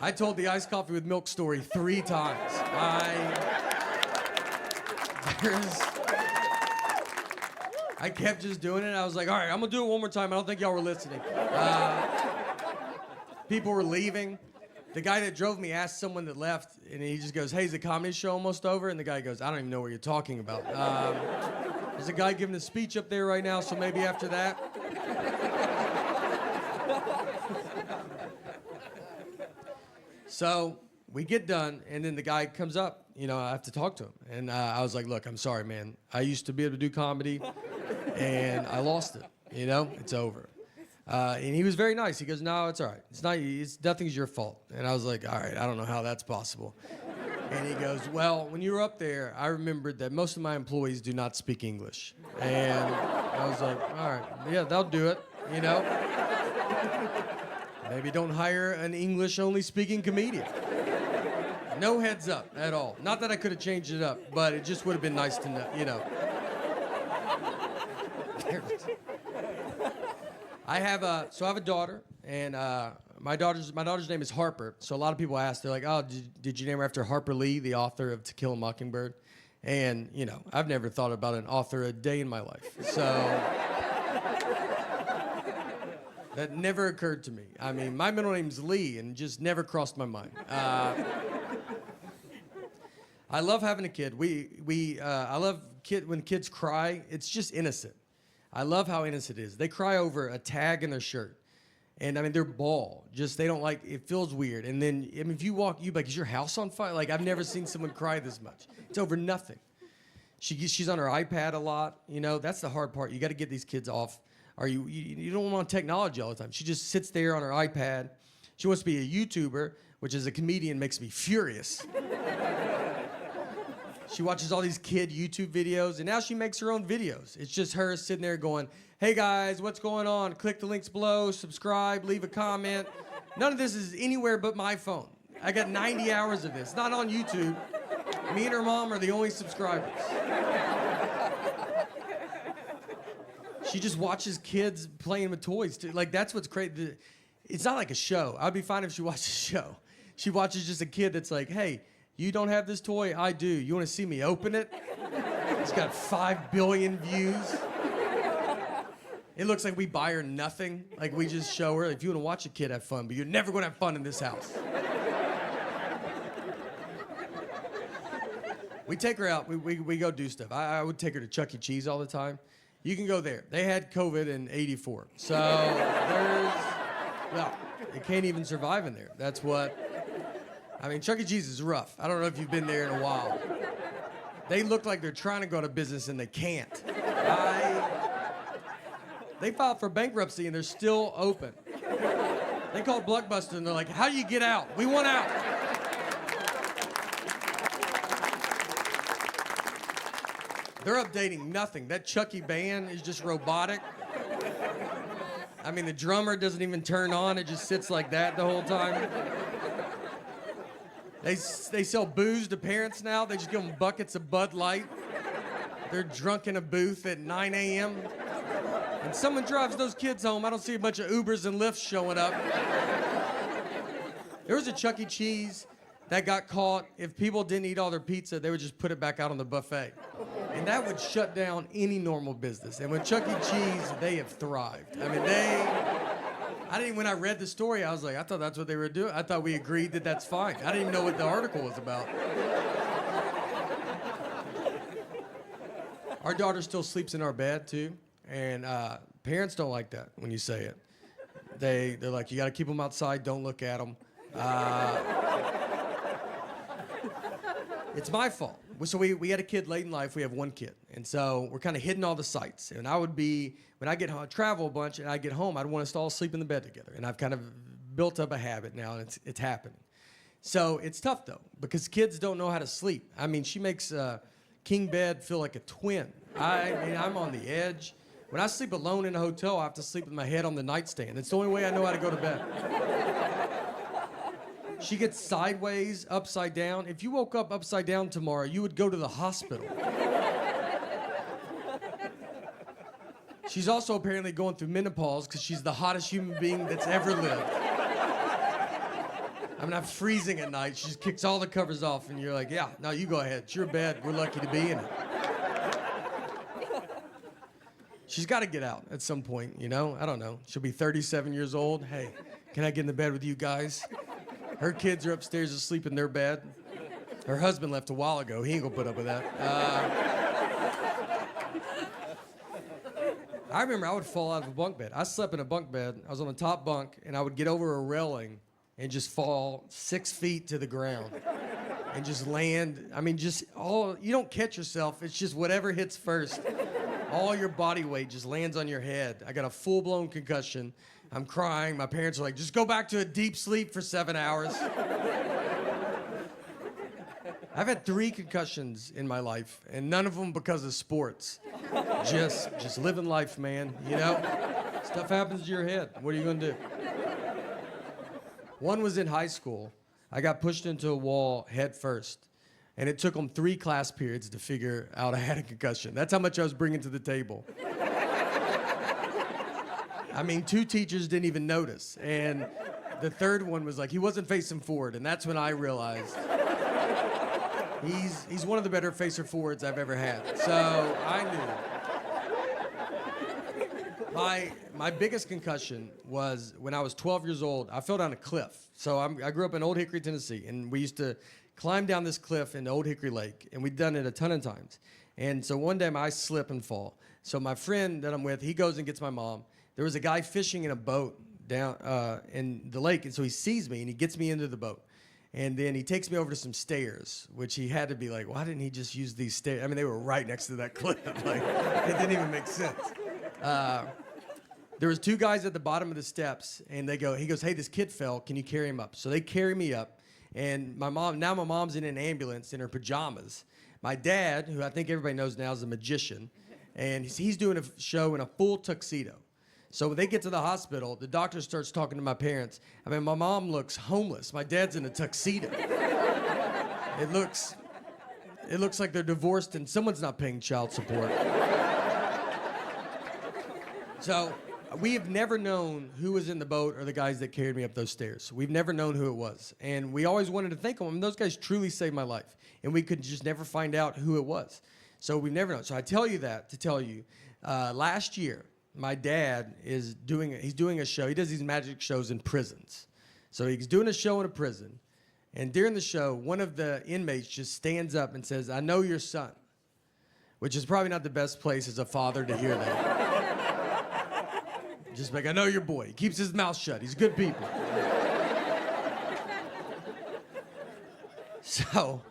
I told the iced coffee with milk story 3 times. I kept just doing it. I was like, all right, I'm gonna do it one more time. I don't think y'all were listening. People were leaving. The guy that drove me asked someone that left, and he just goes, hey, is the comedy show almost over? And the guy goes, I don't even know what you're talking about. There's a guy giving a speech up there right now, so maybe after that. So we get done, and then the guy comes up. You know, I have to talk to him. And I was like, look, I'm sorry, man. I used to be able to do comedy, and I lost it. You know, it's over. And he was very nice. He goes, no, it's all right. Nothing's your fault. And I was like, all right, I don't know how that's possible. And he goes, well, when you were up there, I remembered that most of my employees do not speak English. And I was like, all right, yeah, they'll do it, you know? Maybe don't hire an English-only speaking comedian. No heads up at all. Not that I could have changed it up, but it just would have been nice to know, you know. I have a daughter, and my daughter's name is Harper. So a lot of people ask, they're like, oh, did you name her after Harper Lee, the author of To Kill a Mockingbird? And, you know, I've never thought about an author a day in my life. So that never occurred to me. I mean, my middle name's Lee, and just never crossed my mind. I love having a kid. I love when kids cry. It's just innocent. I love how innocent it is. They cry over a tag in their shirt. And I mean, they're bald. Just, they don't like, it feels weird. And then, I mean, if you walk, like, is your house on fire? Like, I've never seen someone cry this much. It's over nothing. She's on her iPad a lot. You know, that's the hard part. You got to get these kids off. You don't want technology all the time. She just sits there on her iPad. She wants to be a YouTuber, which as a comedian makes me furious. She watches all these kid YouTube videos, and now she makes her own videos. It's just her sitting there going, hey guys, what's going on? Click the links below, subscribe, leave a comment. None of this is anywhere but my phone. I got 90 hours of this, not on YouTube. Me and her mom are the only subscribers. She just watches kids playing with toys, too. Like, that's what's crazy. It's not like a show. I'd be fine if she watched a show. She watches just a kid that's like, hey, you don't have this toy? I do. You want to see me open it? It's got 5 billion views. It looks like we buy her nothing. Like, we just show her, if you want to watch a kid have fun, but you're never going to have fun in this house. We take her out. We go do stuff. I would take her to Chuck E. Cheese all the time. You can go there. They had COVID in '84. So it can't even survive in there. That's what... I mean, Chuck E. Cheese is rough. I don't know if you've been there in a while. They look like they're trying to go to business and they can't. They filed for bankruptcy and they're still open. They called Blockbuster and they're like, how do you get out? We want out. They're updating nothing. That Chucky band is just robotic. I mean, the drummer doesn't even turn on. It just sits like that the whole time. They sell booze to parents now. They just give them buckets of Bud Light. They're drunk in a booth at 9 a.m. And someone drives those kids home. I don't see a bunch of Ubers and Lyfts showing up. There was a Chuck E. Cheese that got caught. If people didn't eat all their pizza, they would just put it back out on the buffet. And that would shut down any normal business. And with Chuck E. Cheese, they have thrived. I mean, when I read the story, I was like, I thought that's what they were doing. I thought we agreed that that's fine. I didn't even know what the article was about. Our daughter still sleeps in our bed, too. And parents don't like that when you say it. They're like, you got to keep them outside. Don't look at them. It's my fault. So we had a kid late in life. We have one kid. And so we're kind of hitting all the sites. And I would be, when I get home, travel a bunch, and I get home, I'd want us to all sleep in the bed together. And I've kind of built up a habit now, and it's happening. So it's tough, though, because kids don't know how to sleep. I mean, she makes king bed feel like a twin. I mean, I'm on the edge. When I sleep alone in a hotel, I have to sleep with my head on the nightstand. It's the only way I know how to go to bed. She gets sideways, upside down. If you woke up upside down tomorrow, you would go to the hospital. She's also apparently going through menopause because she's the hottest human being that's ever lived. I mean, I'm freezing at night. She just kicks all the covers off, and you're like, yeah, no, you go ahead. It's your bed. We're lucky to be in it. She's got to get out at some point, you know? I don't know. She'll be 37 years old. Hey, can I get in the bed with you guys? Her kids are upstairs asleep in their bed. Her husband left a while ago. He ain't gonna put up with that. I remember I would fall out of a bunk bed. I slept in a bunk bed. I was on the top bunk, and I would get over a railing and just fall 6 feet to the ground and just land. I mean, you don't catch yourself. It's just whatever hits first. All your body weight just lands on your head. I got a full-blown concussion. I'm crying. My parents are like, just go back to a deep sleep for 7 hours. I've had 3 concussions in my life, and none of them because of sports. Just living life, man, you know? Stuff happens to your head. What are you gonna do? One was in high school. I got pushed into a wall head first, and it took them 3 class periods to figure out I had a concussion. That's how much I was bringing to the table. I mean, 2 teachers didn't even notice, and the third one was like, he wasn't facing forward, and that's when I realized he's one of the better facer forwards I've ever had. So I knew. My biggest concussion was when I was 12 years old. I fell down a cliff. So I grew up in Old Hickory, Tennessee, and we used to climb down this cliff into Old Hickory Lake, and we'd done it a ton of times. And so one day I slip and fall. So my friend that I'm with, he goes and gets my mom. There was a guy fishing in a boat down in the lake, and so he sees me, and he gets me into the boat. And then he takes me over to some stairs, which he had to be like, why didn't he just use these stairs? I mean, they were right next to that cliff. Like, it didn't even make sense. There was 2 guys at the bottom of the steps, and he goes, hey, this kid fell. Can you carry him up? So they carry me up, and my mom's in an ambulance in her pajamas. My dad, who I think everybody knows now is a magician, and he's doing a show in a full tuxedo. So when they get to the hospital, the doctor starts talking to my parents. I mean, my mom looks homeless. My dad's in a tuxedo. It looks like they're divorced and someone's not paying child support. So we have never known who was in the boat or the guys that carried me up those stairs. We've never known who it was. And we always wanted to thank them. I mean, those guys truly saved my life. And we could just never find out who it was. So we've never known. So I tell you that to tell you, last year, my dad he's doing a show. He does these magic shows in prisons. So he's doing a show in a prison. And during the show, one of the inmates just stands up and says, I know your son, which is probably not the best place as a father to hear that. Just like, I know your boy. He keeps his mouth shut. He's good people. So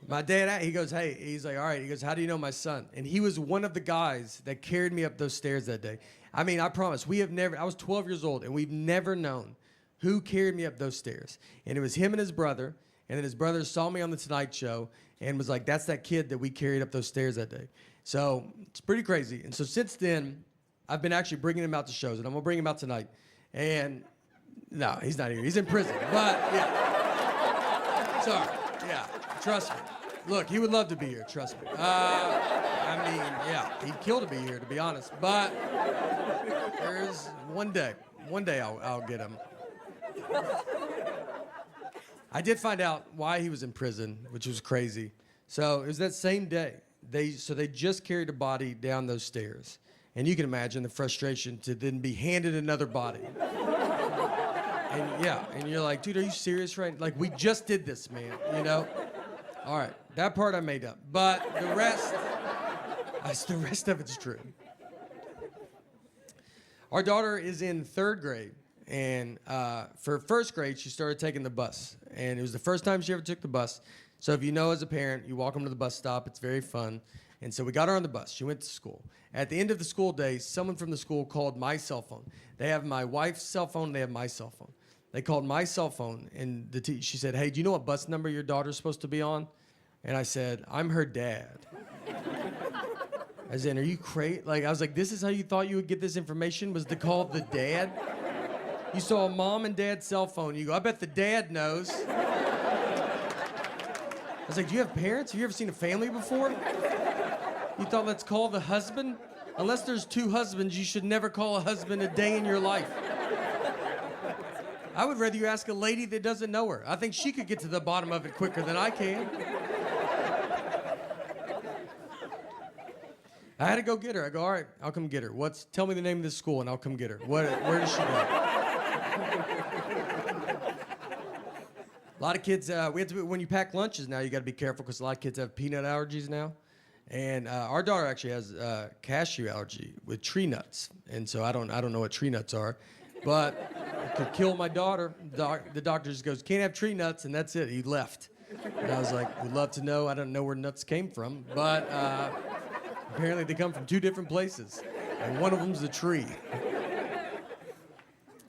my dad, he goes, hey, he's like, all right. He goes, how do you know my son? And he was one of the guys that carried me up those stairs that day. I mean, I promise, I was 12 years old, and we've never known who carried me up those stairs. And it was him and his brother, and then his brother saw me on the Tonight Show and was like, that's that kid that we carried up those stairs that day. So it's pretty crazy. And so since then, I've been actually bringing him out to shows, and I'm going to bring him out tonight. And no, he's not here. He's in prison. But, yeah. Sorry. Yeah, trust me. Look, he would love to be here, trust me. I mean, yeah, he'd kill to be here, to be honest. But there's one day I'll get him. I did find out why he was in prison, which was crazy. So it was that same day. They just carried a body down those stairs. And you can imagine the frustration to then be handed another body. And you're like, dude, are you serious, right? Like, we just did this, man, you know? All right, that part I made up. But the rest of it's true. Our daughter is in 3rd grade, and for 1st grade, she started taking the bus. And it was the first time she ever took the bus. So if you know as a parent, you walk them to the bus stop. It's very fun. And so we got her on the bus. She went to school. At the end of the school day, someone from the school called my cell phone. They have my wife's cell phone. They have my cell phone. They called my cell phone, and she said, hey, do you know what bus number your daughter's supposed to be on? And I said, I'm her dad. As in, are you crazy? Like, I was like, this is how you thought you would get this information, was to call the dad? You saw a mom and dad's cell phone. You go, I bet the dad knows. I was like, do you have parents? Have you ever seen a family before? You thought, let's call the husband? Unless there's 2 husbands, you should never call a husband a day in your life. I would rather you ask a lady that doesn't know her. I think she could get to the bottom of it quicker than I can. I had to go get her. I go, all right, I'll come get her. Tell me the name of this school and I'll come get her. Where does she go? A lot of kids, when you pack lunches now, you got to be careful because a lot of kids have peanut allergies now. And our daughter actually has cashew allergy with tree nuts. And so I don't know what tree nuts are, but it could kill my daughter. The doctor just goes, can't have tree nuts, and that's it. He left. And I was like, we'd love to know. I don't know where nuts came from, but apparently they come from 2 different places, and one of them's a tree.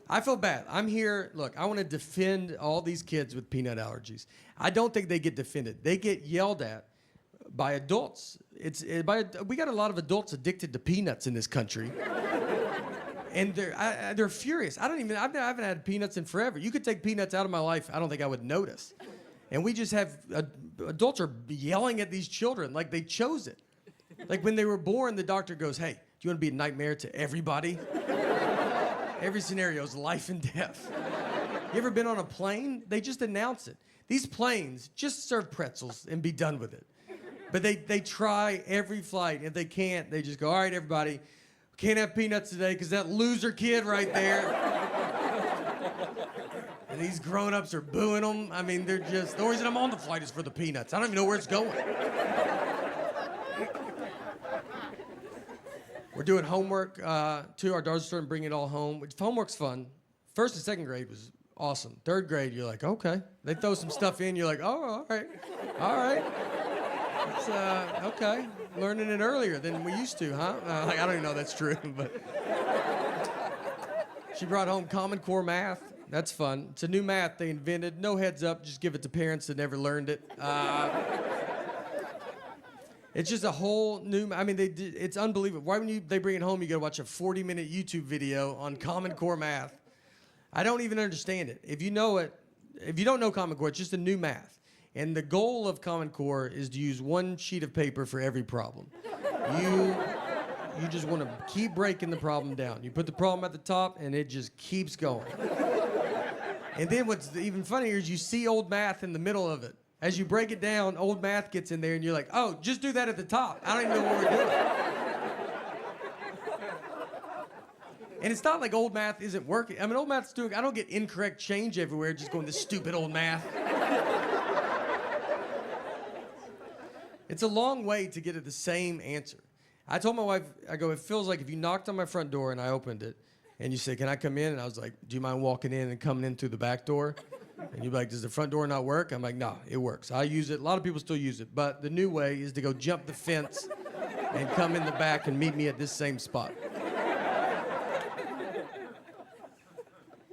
I feel bad. I'm here. Look, I want to defend all these kids with peanut allergies. I don't think they get defended. They get yelled at by adults. We got a lot of adults addicted to peanuts in this country, and they're furious. I haven't had peanuts in forever. You could take peanuts out of my life. I don't think I would notice. And we just have adults are yelling at these children like they chose it. Like when they were born, the doctor goes, "Hey, do you want to be a nightmare to everybody?" Every scenario is life and death. You ever been on a plane? They just announce it. These planes just serve pretzels and be done with it. But they try every flight. If they can't, they just go, all right, everybody, can't have peanuts today because that loser kid right there. And these grown-ups are booing them. I mean, the reason I'm on the flight is for the peanuts. I don't even know where it's going. We're doing homework, too. Our daughter's starting to bring it all home. Homework's fun. 1st and 2nd grade was awesome. 3rd grade, you're like, okay. They throw some stuff in, you're like, oh, all right. All right. It's, okay. Learning it earlier than we used to, huh? I don't even know if that's true, but. She brought home Common Core math. That's fun. It's a new math they invented. No heads up, just give it to parents that never learned it. It's just a whole new, it's unbelievable. Why when they bring it home, you gotta watch a 40-minute YouTube video on Common Core math. I don't even understand it. If you know it, if you don't know Common Core, it's just a new math. And the goal of Common Core is to use 1 sheet of paper for every problem. You just want to keep breaking the problem down. You put the problem at the top, and it just keeps going. And then what's even funnier is you see old math in the middle of it. As you break it down, old math gets in there, and you're like, oh, just do that at the top. I don't even know what we're doing. And it's not like old math isn't working. I mean, old math's doing, I don't get incorrect change everywhere just going, this stupid old math. It's a long way to get at the same answer. I told my wife, I go, it feels like if you knocked on my front door and I opened it, and you say, can I come in? And I was like, do you mind walking in and coming in through the back door? And you'd be like, does the front door not work? I'm like, no, it works. I use it. A lot of people still use it. But the new way is to go jump the fence and come in the back and meet me at this same spot.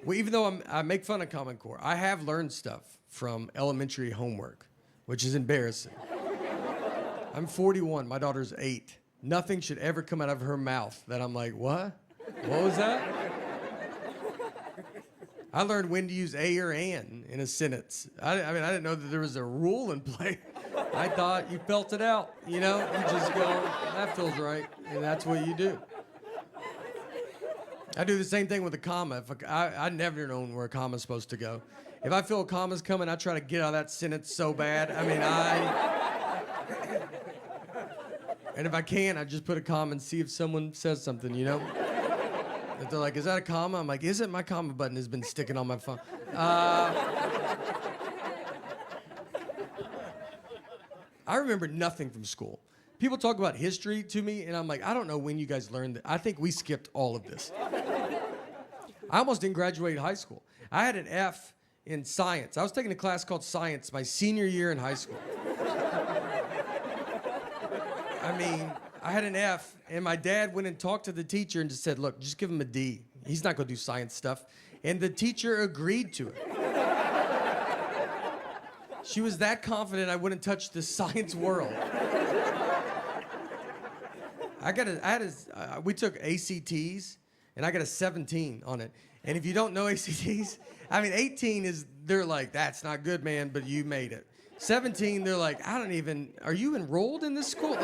Well, even though I make fun of Common Core, I have learned stuff from elementary homework, which is embarrassing. I'm 41. My daughter's 8. Nothing should ever come out of her mouth that I'm like, what? What was that? I learned when to use a or an in a sentence. I didn't know that there was a rule in play. I thought you felt it out, you know? You just go, that feels right, and that's what you do. I do the same thing with a comma. I never known where a comma's supposed to go. If I feel a comma's coming, I try to get out of that sentence so bad. And if I can, I just put a comma and see if someone says something, you know? If they're like, is that a comma? I'm like, isn't my comma button has been sticking on my phone. I remember nothing from school. People talk about history to me, and I'm like, I don't know when you guys learned that. I think we skipped all of this. I almost didn't graduate high school. I had an F in science. I was taking a class called science my senior year in high school. I had an F, and my dad went and talked to the teacher and just said, look, just give him a D. He's not going to do science stuff. And the teacher agreed to it. She was that confident I wouldn't touch the science world. We took ACTs, and I got a 17 on it. And if you don't know ACTs, 18 is, they're like, that's not good, man, but you made it. 17, they're like, are you enrolled in this school?